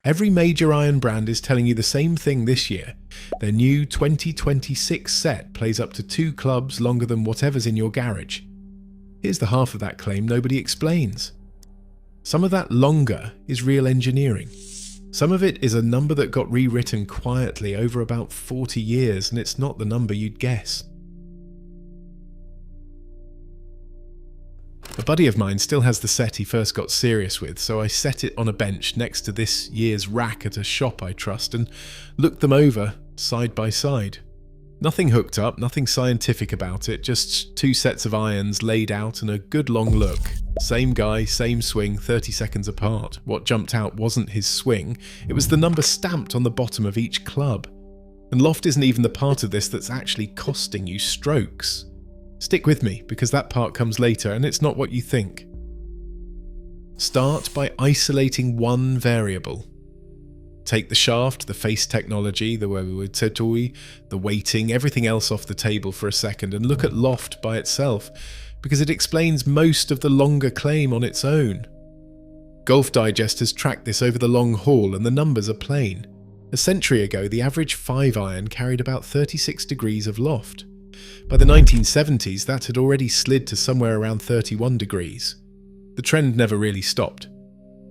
Every major iron brand is telling you the same thing this year. Their new 2026 set plays up to 2 clubs longer than whatever's in your garage. Here's the half of that claim nobody explains. Some of that longer is real engineering. Some of it is a number that got rewritten quietly over about 40 years, and it's not the number you'd guess. A buddy of mine still has the set he first got serious with, so I set it on a bench next to this year's rack at a shop I trust and looked them over side by side. Nothing hooked up, nothing scientific about it, just 2 sets of irons laid out and a good long look. Same guy, same swing, 30 seconds apart. What jumped out wasn't his swing, it was the number stamped on the bottom of each club. And loft isn't even the part of this that's actually costing you strokes. Stick with me, because that part comes later and it's not what you think. Start by isolating one variable. Take the shaft, the face technology, the weighting, everything else off the table for a second and look at loft by itself, because it explains most of the longer claim on its own. Golf Digest has tracked this over the long haul and the numbers are plain. A century ago, the average 5-iron carried about 36 degrees of loft. By the 1970s, that had already slid to somewhere around 31 degrees. The trend never really stopped.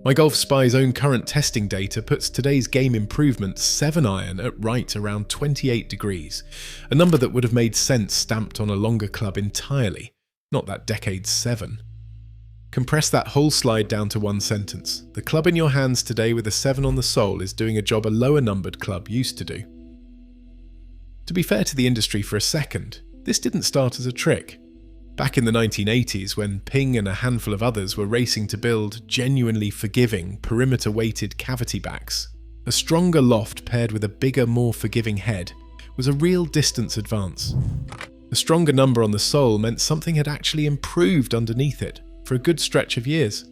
My Golf Spy's own current testing data puts today's game improvement 7-iron at right around 28 degrees, a number that would have made sense stamped on a longer club entirely, not that decade's 7. Compress that whole slide down to one sentence. The club in your hands today with a 7 on the sole is doing a job a lower numbered club used to do. To be fair to the industry for a second, this didn't start as a trick. Back in the 1980s, when Ping and a handful of others were racing to build genuinely forgiving, perimeter-weighted cavity backs, a stronger loft paired with a bigger, more forgiving head was a real distance advance. A stronger number on the sole meant something had actually improved underneath it for a good stretch of years.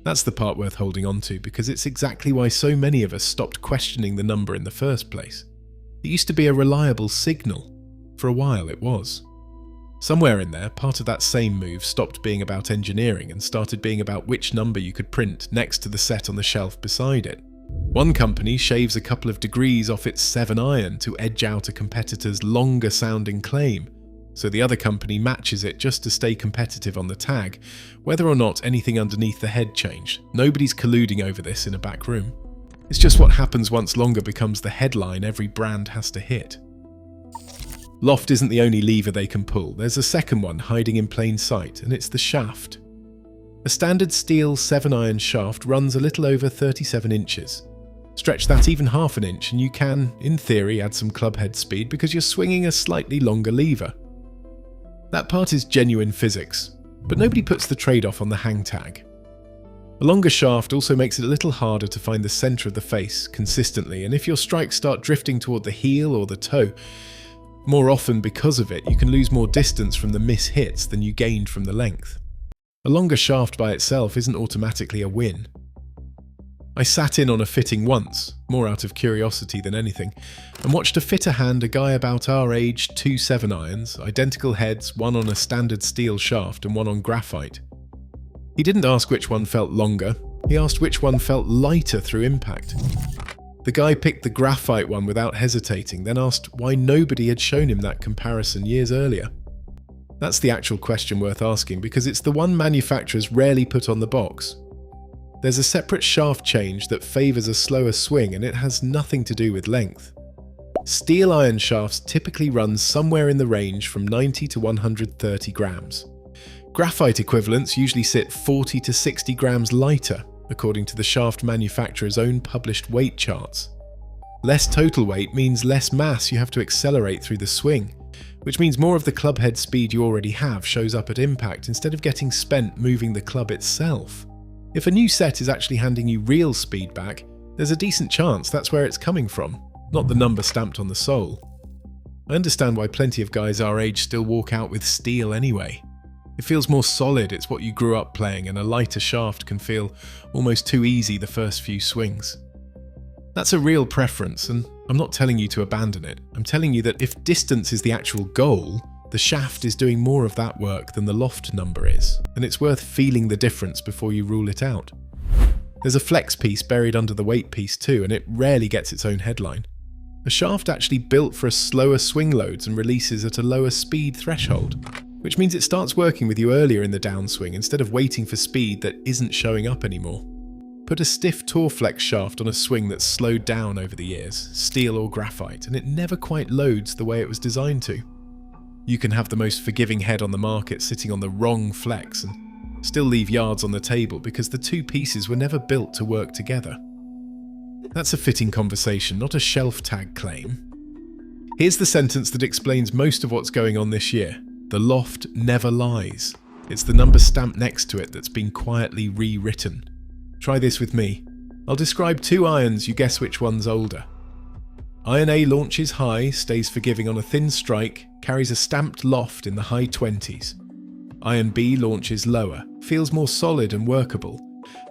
That's the part worth holding on to, because it's exactly why so many of us stopped questioning the number in the first place. It used to be a reliable signal. For a while it was. Somewhere in there, part of that same move stopped being about engineering and started being about which number you could print next to the set on the shelf beside it. One company shaves a couple of degrees off its 7-iron to edge out a competitor's longer sounding claim, so the other company matches it just to stay competitive on the tag, whether or not anything underneath the head changed. Nobody's colluding over this in a back room. It's just what happens once longer becomes the headline every brand has to hit. Loft isn't the only lever they can pull. There's a second one hiding in plain sight, and it's the shaft. A standard steel 7-iron shaft runs a little over 37 inches. Stretch that even half an inch and you can, in theory, add some club head speed because you're swinging a slightly longer lever. That part is genuine physics, but nobody puts the trade-off on the hang tag. A longer shaft also makes it a little harder to find the centre of the face consistently, and if your strikes start drifting toward the heel or the toe, more often because of it, you can lose more distance from the miss-hits than you gained from the length. A longer shaft by itself isn't automatically a win. I sat in on a fitting once, more out of curiosity than anything, and watched a fitter hand a guy about our age 2 7-irons, identical heads, one on a standard steel shaft and one on graphite. He didn't ask which one felt longer, he asked which one felt lighter through impact. The guy picked the graphite one without hesitating, then asked why nobody had shown him that comparison years earlier. That's the actual question worth asking, because it's the one manufacturers rarely put on the box. There's a separate shaft change that favours a slower swing, and it has nothing to do with length. Steel iron shafts typically run somewhere in the range from 90 to 130 grams. Graphite equivalents usually sit 40 to 60 grams lighter, according to the shaft manufacturer's own published weight charts. Less total weight means less mass you have to accelerate through the swing, which means more of the club head speed you already have shows up at impact instead of getting spent moving the club itself. If a new set is actually handing you real speed back, there's a decent chance that's where it's coming from, not the number stamped on the sole. I understand why plenty of guys our age still walk out with steel anyway. It feels more solid, it's what you grew up playing, and a lighter shaft can feel almost too easy the first few swings. That's a real preference, and I'm not telling you to abandon it. I'm telling you that if distance is the actual goal, the shaft is doing more of that work than the loft number is, and it's worth feeling the difference before you rule it out. There's a flex piece buried under the weight piece too, and it rarely gets its own headline. A shaft actually built for a slower swing loads and releases at a lower speed threshold, which means it starts working with you earlier in the downswing instead of waiting for speed that isn't showing up anymore. Put a stiff Torflex shaft on a swing that's slowed down over the years, steel or graphite, and it never quite loads the way it was designed to. You can have the most forgiving head on the market sitting on the wrong flex and still leave yards on the table because the two pieces were never built to work together. That's a fitting conversation, not a shelf tag claim. Here's the sentence that explains most of what's going on this year. The loft never lies. It's the number stamped next to it that's been quietly rewritten. Try this with me. I'll describe two irons, you guess which one's older. Iron A launches high, stays forgiving on a thin strike, carries a stamped loft in the high 20s. Iron B launches lower, feels more solid and workable,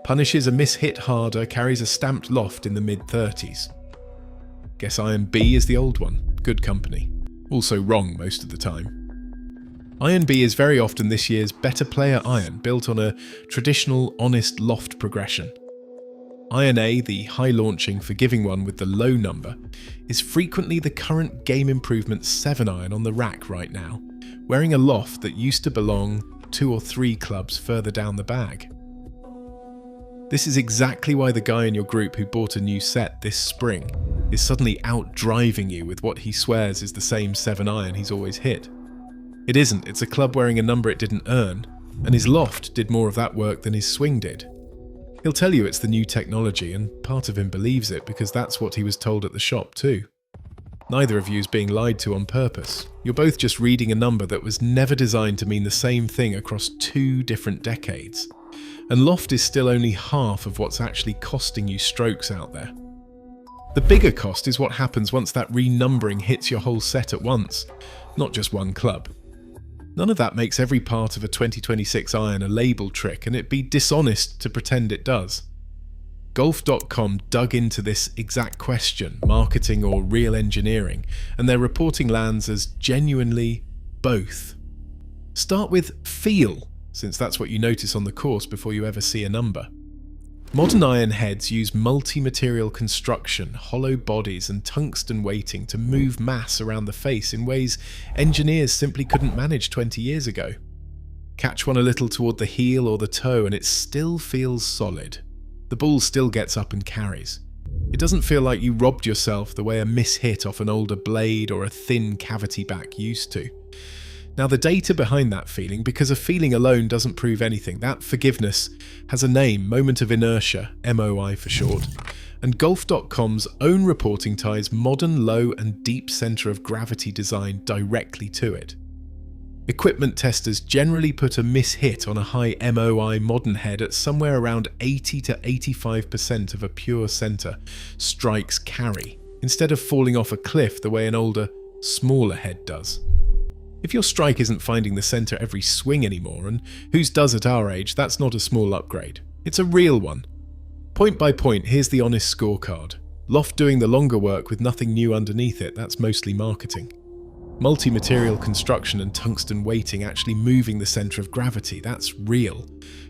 punishes a miss-hit harder, carries a stamped loft in the mid-30s. Guess Iron B is the old one. Good company. Also wrong most of the time. Iron B is very often this year's better player iron, built on a traditional, honest loft progression. Iron A, the high-launching, forgiving one with the low number, is frequently the current game improvement 7-iron on the rack right now, wearing a loft that used to belong 2 or 3 clubs further down the bag. This is exactly why the guy in your group who bought a new set this spring is suddenly out driving you with what he swears is the same 7-iron he's always hit. It isn't, it's a club wearing a number it didn't earn, and his loft did more of that work than his swing did. He'll tell you it's the new technology, and part of him believes it because that's what he was told at the shop too. Neither of you is being lied to on purpose. You're both just reading a number that was never designed to mean the same thing across 2 different decades. And loft is still only half of what's actually costing you strokes out there. The bigger cost is what happens once that renumbering hits your whole set at once, not just one club. None of that makes every part of a 2026 iron a label trick, and it'd be dishonest to pretend it does. Golf.com dug into this exact question, marketing or real engineering, and their reporting lands as genuinely both. Start with feel, since that's what you notice on the course before you ever see a number. Modern iron heads use multi-material construction, hollow bodies and tungsten weighting to move mass around the face in ways engineers simply couldn't manage 20 years ago. Catch one a little toward the heel or the toe and it still feels solid. The ball still gets up and carries. It doesn't feel like you robbed yourself the way a miss-hit off an older blade or a thin cavity back used to. Now the data behind that feeling, because a feeling alone doesn't prove anything, that forgiveness has a name, moment of inertia, MOI for short, and Golf.com's own reporting ties modern low and deep centre of gravity design directly to it. Equipment testers generally put a miss-hit on a high MOI modern head at somewhere around 80 to 85% of a pure centre strike's carry, instead of falling off a cliff the way an older, smaller head does. If your strike isn't finding the centre every swing anymore, and whose does at our age, that's not a small upgrade. It's a real one. Point by point, here's the honest scorecard. Loft doing the longer work with nothing new underneath it, that's mostly marketing. Multi-material construction and tungsten weighting actually moving the centre of gravity, that's real,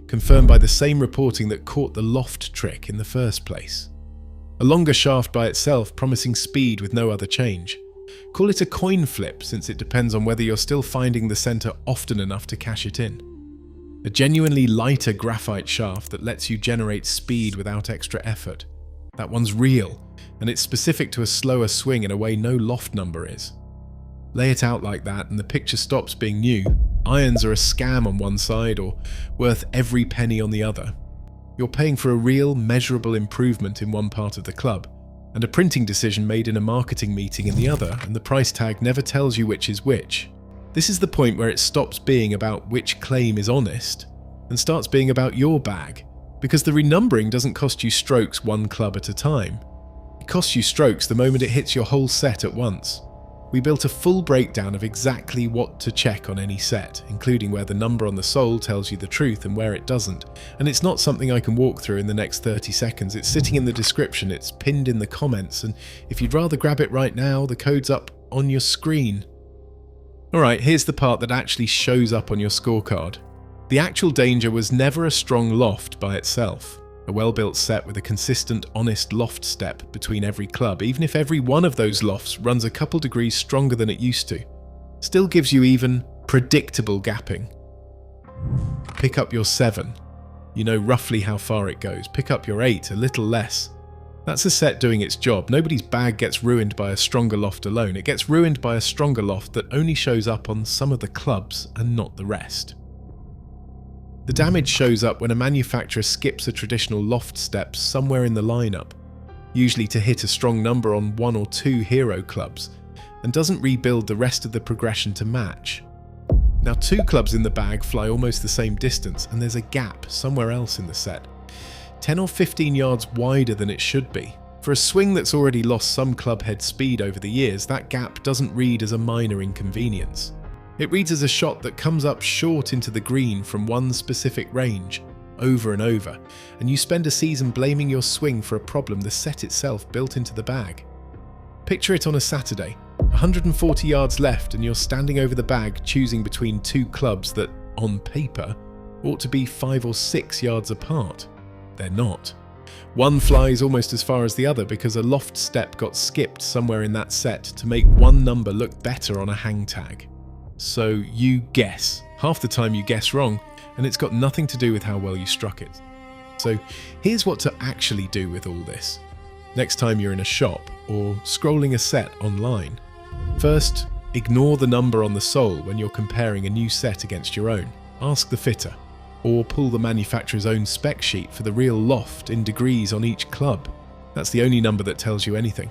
confirmed by the same reporting that caught the loft trick in the first place. A longer shaft by itself promising speed with no other change. Call it a coin flip since it depends on whether you're still finding the centre often enough to cash it in. A genuinely lighter graphite shaft that lets you generate speed without extra effort. That one's real, and it's specific to a slower swing in a way no loft number is. Lay it out like that and the picture stops being new. Irons are a scam on one side or worth every penny on the other. You're paying for a real, measurable improvement in one part of the club, and a printing decision made in a marketing meeting in the other, and the price tag never tells you which is which. This is the point where it stops being about which claim is honest, and starts being about your bag, because the renumbering doesn't cost you strokes one club at a time. It costs you strokes the moment it hits your whole set at once. We built a full breakdown of exactly what to check on any set, including where the number on the sole tells you the truth and where it doesn't. And it's not something I can walk through in the next 30 seconds. It's sitting in the description, it's pinned in the comments, and if you'd rather grab it right now, the code's up on your screen. Alright, here's the part that actually shows up on your scorecard. The actual danger was never a strong loft by itself. A well-built set with a consistent, honest loft step between every club, even if every one of those lofts runs a couple degrees stronger than it used to, still gives you even predictable gapping. Pick up your 7. You know roughly how far it goes. Pick up your 8, a little less. That's a set doing its job. Nobody's bag gets ruined by a stronger loft alone. It gets ruined by a stronger loft that only shows up on some of the clubs and not the rest. The damage shows up when a manufacturer skips a traditional loft step somewhere in the lineup, usually to hit a strong number on 1 or 2 hero clubs, and doesn't rebuild the rest of the progression to match. Now 2 clubs in the bag fly almost the same distance, and there's a gap somewhere else in the set, 10 or 15 yards wider than it should be. For a swing that's already lost some club head speed over the years, that gap doesn't read as a minor inconvenience. It reads as a shot that comes up short into the green from one specific range, over and over, and you spend a season blaming your swing for a problem the set itself built into the bag. Picture it on a Saturday, 140 yards left, and you're standing over the bag choosing between 2 clubs that, on paper, ought to be 5 or 6 yards apart. They're not. One flies almost as far as the other because a loft step got skipped somewhere in that set to make one number look better on a hang tag. So you guess. Half the time you guess wrong, and it's got nothing to do with how well you struck it. So here's what to actually do with all this. Next time you're in a shop or scrolling a set online. First, ignore the number on the sole when you're comparing a new set against your own. Ask the fitter, or pull the manufacturer's own spec sheet for the real loft in degrees on each club. That's the only number that tells you anything.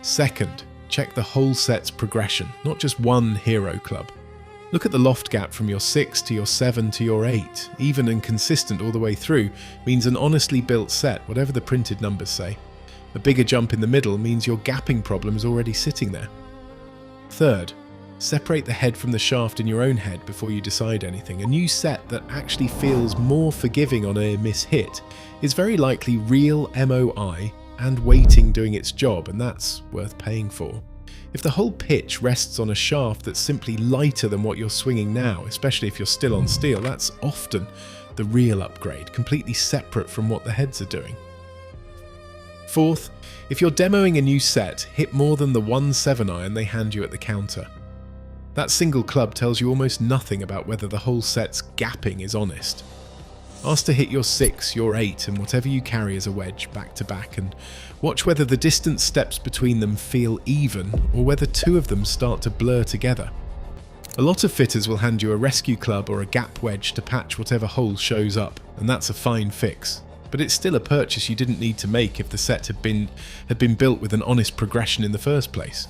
Second, check the whole set's progression, not just one hero club. Look at the loft gap from your 6 to your 7 to your 8. Even and consistent all the way through means an honestly built set, whatever the printed numbers say. A bigger jump in the middle means your gapping problem is already sitting there. Third, separate the head from the shaft in your own head before you decide anything. A new set that actually feels more forgiving on a mishit is very likely real MOI and weighting doing its job, and that's worth paying for. If the whole pitch rests on a shaft that's simply lighter than what you're swinging now, especially if you're still on steel, that's often the real upgrade, completely separate from what the heads are doing. Fourth, if you're demoing a new set, hit more than the 1 7-iron they hand you at the counter. That single club tells you almost nothing about whether the whole set's gapping is honest. Ask to hit your 6, your 8, and whatever you carry as a wedge back to back, and watch whether the distance steps between them feel even or whether 2 of them start to blur together. A lot of fitters will hand you a rescue club or a gap wedge to patch whatever hole shows up, and that's a fine fix. But it's still a purchase you didn't need to make if the set had been built with an honest progression in the first place.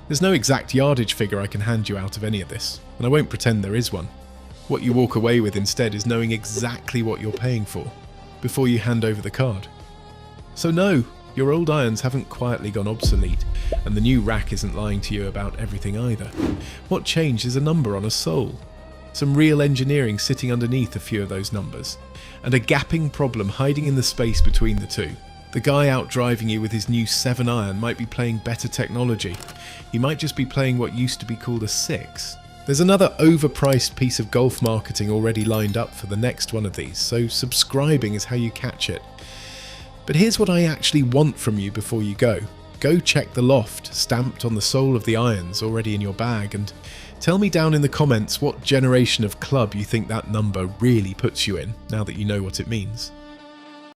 There's no exact yardage figure I can hand you out of any of this, and I won't pretend there is one. What you walk away with instead is knowing exactly what you're paying for before you hand over the card. So no, your old irons haven't quietly gone obsolete, and the new rack isn't lying to you about everything either. What changed is a number on a sole, some real engineering sitting underneath a few of those numbers, and a gapping problem hiding in the space between the two. The guy out driving you with his new 7-iron might be playing better technology. He might just be playing what used to be called a 6. There's another overpriced piece of golf marketing already lined up for the next one of these, so subscribing is how you catch it. But here's what I actually want from you before you go. Go check the loft stamped on the sole of the irons already in your bag, and tell me down in the comments what generation of club you think that number really puts you in, now that you know what it means.